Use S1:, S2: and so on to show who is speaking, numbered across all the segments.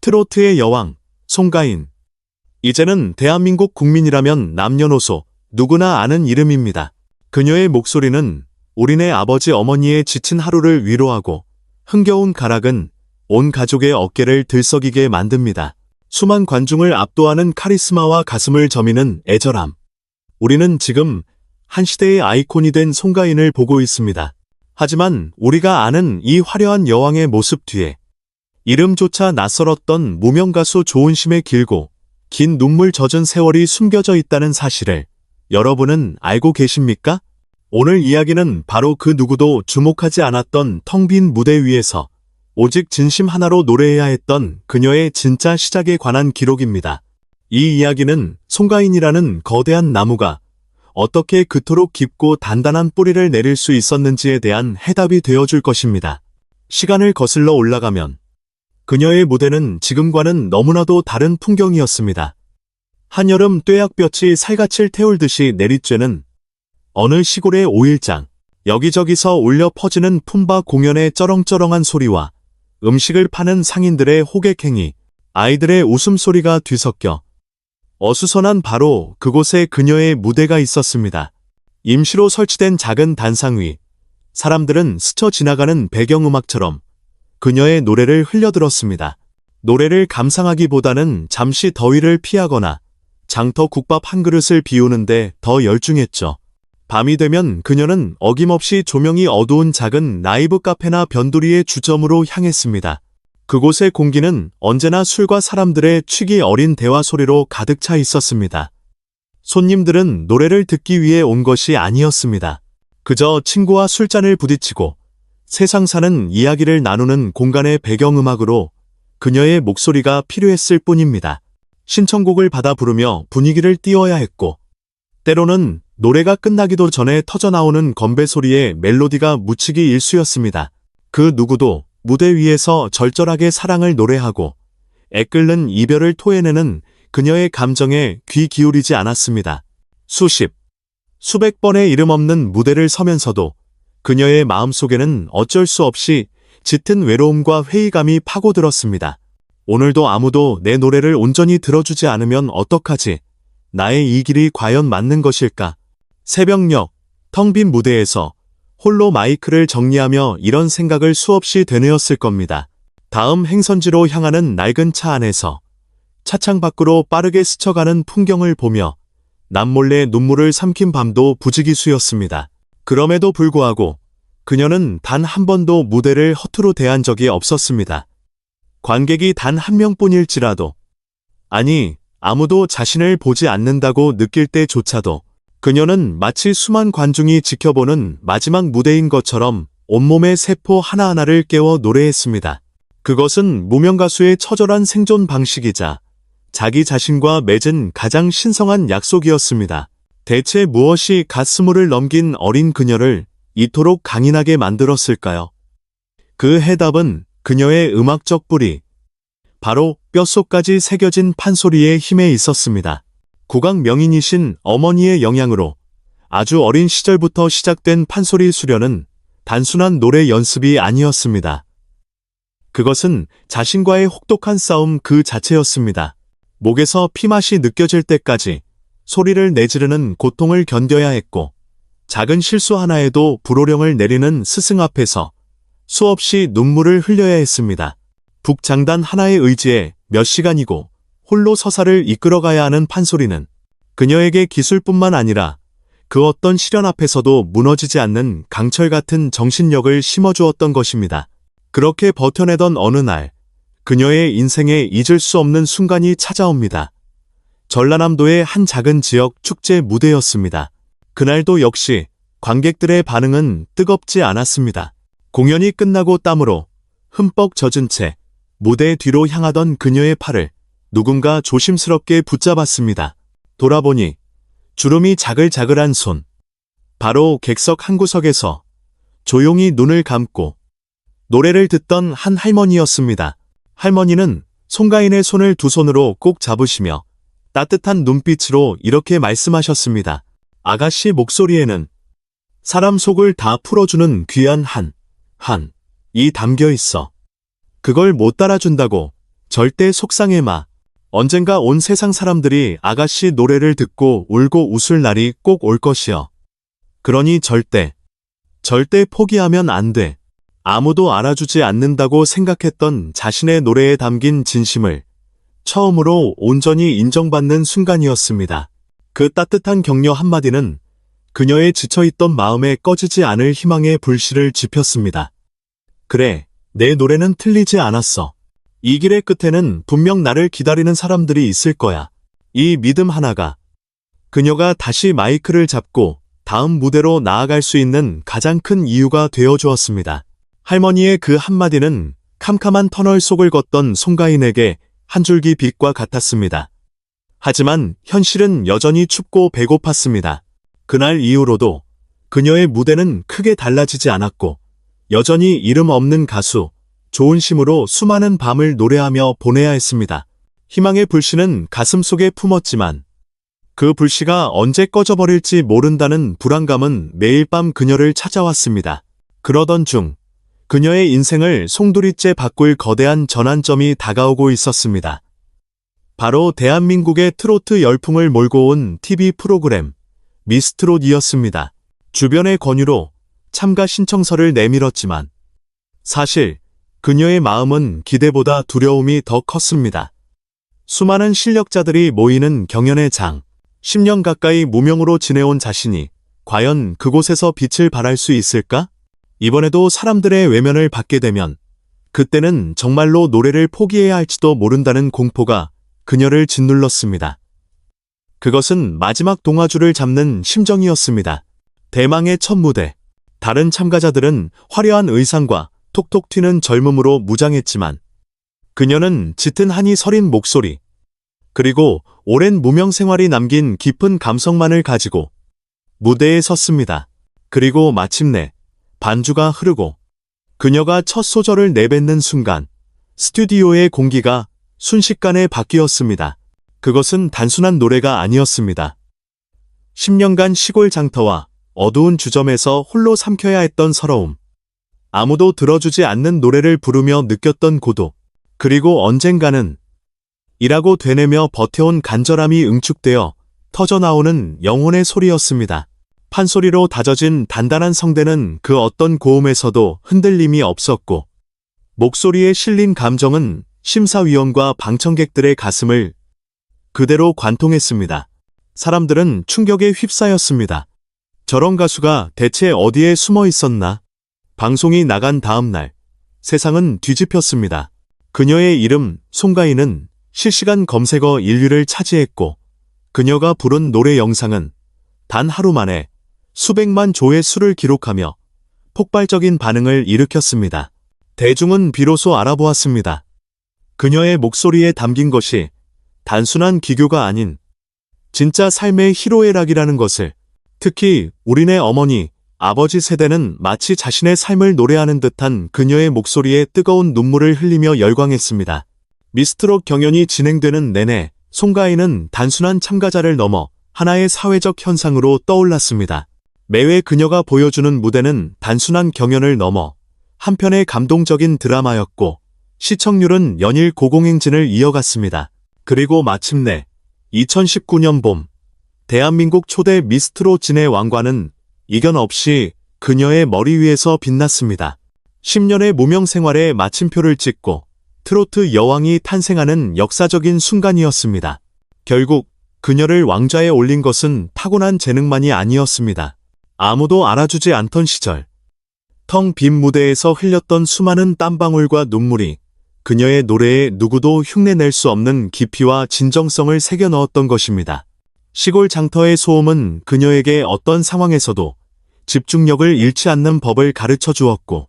S1: 트로트의 여왕, 송가인. 이제는 대한민국 국민이라면 남녀노소 누구나 아는 이름입니다. 그녀의 목소리는 우리네 아버지 어머니의 지친 하루를 위로하고 흥겨운 가락은 온 가족의 어깨를 들썩이게 만듭니다. 수만 관중을 압도하는 카리스마와 가슴을 저미는 애절함. 우리는 지금 한 시대의 아이콘이 된 송가인을 보고 있습니다. 하지만 우리가 아는 이 화려한 여왕의 모습 뒤에 이름조차 낯설었던 무명가수 조은심의 길고 긴 눈물 젖은 세월이 숨겨져 있다는 사실을 여러분은 알고 계십니까? 오늘 이야기는 바로 그 누구도 주목하지 않았던 텅 빈 무대 위에서 오직 진심 하나로 노래해야 했던 그녀의 진짜 시작에 관한 기록입니다. 이 이야기는 송가인이라는 거대한 나무가 어떻게 그토록 깊고 단단한 뿌리를 내릴 수 있었는지에 대한 해답이 되어줄 것입니다. 시간을 거슬러 올라가면 그녀의 무대는 지금과는 너무나도 다른 풍경이었습니다. 한여름 뙤약볕이 살갗을 태울듯이 내리쬐는 어느 시골의 오일장, 여기저기서 울려 퍼지는 품바 공연의 쩌렁쩌렁한 소리와 음식을 파는 상인들의 호객행위, 아이들의 웃음소리가 뒤섞여 어수선한 바로 그곳에 그녀의 무대가 있었습니다. 임시로 설치된 작은 단상 위, 사람들은 스쳐 지나가는 배경음악처럼 그녀의 노래를 흘려들었습니다. 노래를 감상하기보다는 잠시 더위를 피하거나 장터 국밥 한 그릇을 비우는데 더 열중했죠. 밤이 되면 그녀는 어김없이 조명이 어두운 작은 라이브 카페나 변두리의 주점으로 향했습니다. 그곳의 공기는 언제나 술과 사람들의 취기 어린 대화 소리로 가득 차 있었습니다. 손님들은 노래를 듣기 위해 온 것이 아니었습니다. 그저 친구와 술잔을 부딪히고 세상 사는 이야기를 나누는 공간의 배경음악으로 그녀의 목소리가 필요했을 뿐입니다. 신청곡을 받아 부르며 분위기를 띄워야 했고, 때로는 노래가 끝나기도 전에 터져나오는 건배 소리에 멜로디가 묻히기 일쑤였습니다. 그 누구도 무대 위에서 절절하게 사랑을 노래하고 애끓는 이별을 토해내는 그녀의 감정에 귀 기울이지 않았습니다. 수백 번의 이름 없는 무대를 서면서도 그녀의 마음속에는 어쩔 수 없이 짙은 외로움과 회의감이 파고들었습니다. 오늘도 아무도 내 노래를 온전히 들어주지 않으면 어떡하지? 나의 이 길이 과연 맞는 것일까? 새벽녘, 텅 빈 무대에서 홀로 마이크를 정리하며 이런 생각을 수없이 되뇌었을 겁니다. 다음 행선지로 향하는 낡은 차 안에서 차창 밖으로 빠르게 스쳐가는 풍경을 보며 남몰래 눈물을 삼킨 밤도 부지기수였습니다. 그럼에도 불구하고 그녀는 단 한 번도 무대를 허투루 대한 적이 없었습니다. 관객이 단 한 명뿐일지라도, 아니, 아무도 자신을 보지 않는다고 느낄 때조차도 그녀는 마치 수만 관중이 지켜보는 마지막 무대인 것처럼 온몸의 세포 하나하나를 깨워 노래했습니다. 그것은 무명가수의 처절한 생존 방식이자 자기 자신과 맺은 가장 신성한 약속이었습니다. 대체 무엇이 갓스물을 넘긴 어린 그녀를 이토록 강인하게 만들었을까요? 그 해답은 그녀의 음악적 뿌리, 바로 뼛속까지 새겨진 판소리의 힘에 있었습니다. 국악 명인이신 어머니의 영향으로 아주 어린 시절부터 시작된 판소리 수련은 단순한 노래 연습이 아니었습니다. 그것은 자신과의 혹독한 싸움 그 자체였습니다. 목에서 피맛이 느껴질 때까지 소리를 내지르는 고통을 견뎌야 했고, 작은 실수 하나에도 불호령을 내리는 스승 앞에서 수없이 눈물을 흘려야 했습니다. 북장단 하나의 의지에 몇 시간이고 홀로 서사를 이끌어가야 하는 판소리는 그녀에게 기술뿐만 아니라 그 어떤 시련 앞에서도 무너지지 않는 강철 같은 정신력을 심어주었던 것입니다. 그렇게 버텨내던 어느 날, 그녀의 인생에 잊을 수 없는 순간이 찾아옵니다. 전라남도의 한 작은 지역 축제 무대였습니다. 그날도 역시 관객들의 반응은 뜨겁지 않았습니다. 공연이 끝나고 땀으로 흠뻑 젖은 채 무대 뒤로 향하던 그녀의 팔을 누군가 조심스럽게 붙잡았습니다. 돌아보니 주름이 자글자글한 손. 바로 객석 한 구석에서 조용히 눈을 감고 노래를 듣던 한 할머니였습니다. 할머니는 송가인의 손을 두 손으로 꼭 잡으시며 따뜻한 눈빛으로 이렇게 말씀하셨습니다. 아가씨 목소리에는 사람 속을 다 풀어주는 귀한 한이 담겨 있어. 그걸 못 따라준다고 절대 속상해 마. 언젠가 온 세상 사람들이 아가씨 노래를 듣고 울고 웃을 날이 꼭 올 것이여. 그러니 절대 포기하면 안 돼. 아무도 알아주지 않는다고 생각했던 자신의 노래에 담긴 진심을 처음으로 온전히 인정받는 순간이었습니다. 그 따뜻한 격려 한마디는 그녀의 지쳐있던 마음에 꺼지지 않을 희망의 불씨를 지폈습니다. 그래, 내 노래는 틀리지 않았어. 이 길의 끝에는 분명 나를 기다리는 사람들이 있을 거야. 이 믿음 하나가 그녀가 다시 마이크를 잡고 다음 무대로 나아갈 수 있는 가장 큰 이유가 되어 주었습니다. 할머니의 그 한마디는 캄캄한 터널 속을 걷던 송가인에게 한 줄기 빛과 같았습니다. 하지만 현실은 여전히 춥고 배고팠습니다. 그날 이후로도 그녀의 무대는 크게 달라지지 않았고 여전히 이름 없는 가수 조은심으로 수많은 밤을 노래하며 보내야 했습니다. 희망의 불씨는 가슴속에 품었지만 그 불씨가 언제 꺼져버릴지 모른다는 불안감은 매일 밤 그녀를 찾아왔습니다. 그러던 중 그녀의 인생을 송두리째 바꿀 거대한 전환점이 다가오고 있었습니다. 바로 대한민국의 트로트 열풍을 몰고 온 TV 프로그램 미스트롯이었습니다. 주변의 권유로 참가 신청서를 내밀었지만 사실 그녀의 마음은 기대보다 두려움이 더 컸습니다. 수많은 실력자들이 모이는 경연의 장, 10년 가까이 무명으로 지내온 자신이 과연 그곳에서 빛을 발할 수 있을까? 이번에도 사람들의 외면을 받게 되면 그때는 정말로 노래를 포기해야 할지도 모른다는 공포가 그녀를 짓눌렀습니다. 그것은 마지막 동화줄을 잡는 심정이었습니다. 대망의 첫 무대. 다른 참가자들은 화려한 의상과 톡톡 튀는 젊음으로 무장했지만 그녀는 짙은 한이 서린 목소리, 그리고 오랜 무명 생활이 남긴 깊은 감성만을 가지고 무대에 섰습니다. 그리고 마침내 반주가 흐르고 그녀가 첫 소절을 내뱉는 순간 스튜디오의 공기가 순식간에 바뀌었습니다. 그것은 단순한 노래가 아니었습니다. 10년간 시골 장터와 어두운 주점에서 홀로 삼켜야 했던 서러움, 아무도 들어주지 않는 노래를 부르며 느꼈던 고독, 그리고 언젠가는 이라고 되뇌며 버텨온 간절함이 응축되어 터져나오는 영혼의 소리였습니다. 판소리로 다져진 단단한 성대는 그 어떤 고음에서도 흔들림이 없었고 목소리에 실린 감정은 심사위원과 방청객들의 가슴을 그대로 관통했습니다. 사람들은 충격에 휩싸였습니다. 저런 가수가 대체 어디에 숨어 있었나? 방송이 나간 다음 날 세상은 뒤집혔습니다. 그녀의 이름 송가인은 실시간 검색어 1위를 차지했고 그녀가 부른 노래 영상은 단 하루 만에 수백만 조회수를 기록하며 폭발적인 반응을 일으켰습니다. 대중은 비로소 알아보았습니다. 그녀의 목소리에 담긴 것이 단순한 기교가 아닌 진짜 삶의 희로애락이라는 것을, 특히 우리네 어머니, 아버지 세대는 마치 자신의 삶을 노래하는 듯한 그녀의 목소리에 뜨거운 눈물을 흘리며 열광했습니다. 미스트롯 경연이 진행되는 내내 송가인은 단순한 참가자를 넘어 하나의 사회적 현상으로 떠올랐습니다. 매회 그녀가 보여주는 무대는 단순한 경연을 넘어 한편의 감동적인 드라마였고 시청률은 연일 고공행진을 이어갔습니다. 그리고 마침내 2019년 봄, 대한민국 초대 미스트롯 진의 왕관은 이견 없이 그녀의 머리 위에서 빛났습니다. 10년의 무명 생활에 마침표를 찍고 트로트 여왕이 탄생하는 역사적인 순간이었습니다. 결국 그녀를 왕좌에 올린 것은 타고난 재능만이 아니었습니다. 아무도 알아주지 않던 시절, 텅 빈 무대에서 흘렸던 수많은 땀방울과 눈물이 그녀의 노래에 누구도 흉내낼 수 없는 깊이와 진정성을 새겨 넣었던 것입니다. 시골 장터의 소음은 그녀에게 어떤 상황에서도 집중력을 잃지 않는 법을 가르쳐 주었고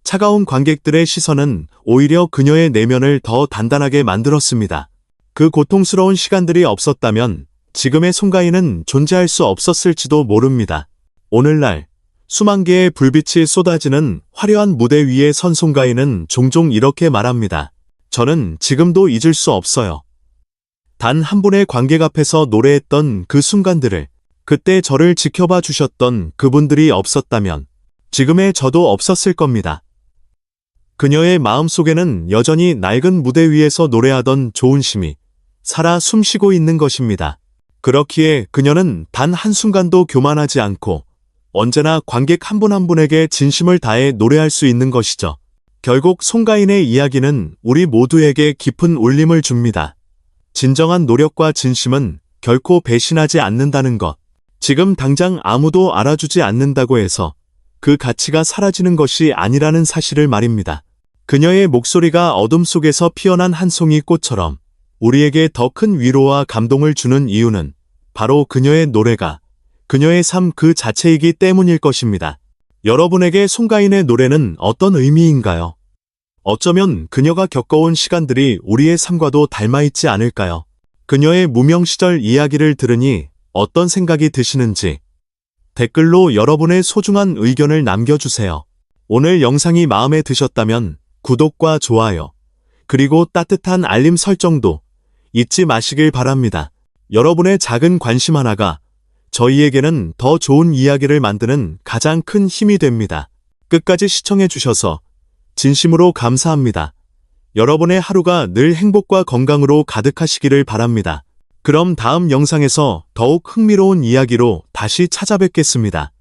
S1: 차가운 관객들의 시선은 오히려 그녀의 내면을 더 단단하게 만들었습니다. 그 고통스러운 시간들이 없었다면 지금의 송가인은 존재할 수 없었을지도 모릅니다. 오늘날 수만 개의 불빛이 쏟아지는 화려한 무대 위에 선 송가인은 종종 이렇게 말합니다. 저는 지금도 잊을 수 없어요. 단 한 분의 관객 앞에서 노래했던 그 순간들을, 그때 저를 지켜봐 주셨던 그분들이 없었다면 지금의 저도 없었을 겁니다. 그녀의 마음속에는 여전히 낡은 무대 위에서 노래하던 조은심이 살아 숨쉬고 있는 것입니다. 그렇기에 그녀는 단 한순간도 교만하지 않고 언제나 관객 한 분 한 분에게 진심을 다해 노래할 수 있는 것이죠. 결국 송가인의 이야기는 우리 모두에게 깊은 울림을 줍니다. 진정한 노력과 진심은 결코 배신하지 않는다는 것. 지금 당장 아무도 알아주지 않는다고 해서 그 가치가 사라지는 것이 아니라는 사실을 말입니다. 그녀의 목소리가 어둠 속에서 피어난 한 송이 꽃처럼 우리에게 더 큰 위로와 감동을 주는 이유는 바로 그녀의 노래가, 그녀의 삶 그 자체이기 때문일 것입니다. 여러분에게 송가인의 노래는 어떤 의미인가요? 어쩌면 그녀가 겪어온 시간들이 우리의 삶과도 닮아있지 않을까요? 그녀의 무명 시절 이야기를 들으니 어떤 생각이 드시는지 댓글로 여러분의 소중한 의견을 남겨주세요. 오늘 영상이 마음에 드셨다면 구독과 좋아요, 그리고 따뜻한 알림 설정도 잊지 마시길 바랍니다. 여러분의 작은 관심 하나가 저희에게는 더 좋은 이야기를 만드는 가장 큰 힘이 됩니다. 끝까지 시청해주셔서 진심으로 감사합니다. 여러분의 하루가 늘 행복과 건강으로 가득하시기를 바랍니다. 그럼 다음 영상에서 더욱 흥미로운 이야기로 다시 찾아뵙겠습니다.